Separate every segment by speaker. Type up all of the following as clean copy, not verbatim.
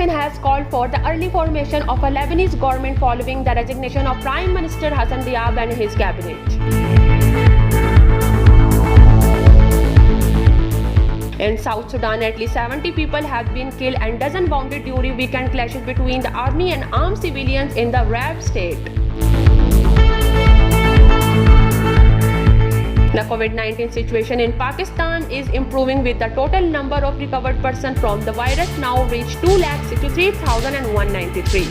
Speaker 1: Union has called for the early formation of a Lebanese government following the resignation of Prime Minister Hassan Diab and his cabinet. In South Sudan, at least 70 people have been killed and dozens wounded during weekend clashes between the army and armed civilians in the Rab state. The COVID-19 situation in Pakistan is improving, with the total number of recovered persons from the virus now reached 2,63,193.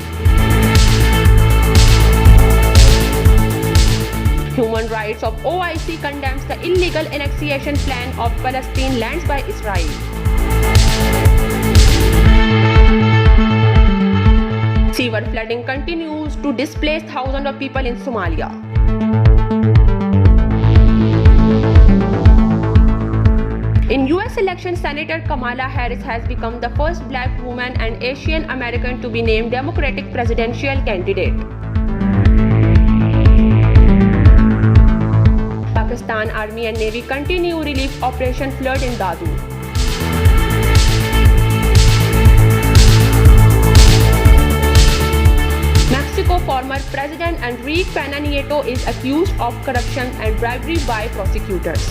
Speaker 1: Human Rights of OIC condemns the illegal annexation plan of Palestine lands by Israel. Severe flooding continues to displace thousands of people in Somalia. In US election, Senator Kamala Harris has become the first black woman and Asian American to be named Democratic presidential candidate. Pakistan Army and Navy continue relief Operation Flood in Darfur. Mexico former President Enrique Pena Nieto is accused of corruption and bribery by prosecutors.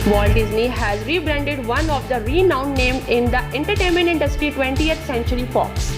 Speaker 1: Walt Disney has rebranded one of the renowned names in the entertainment industry, 20th Century Fox.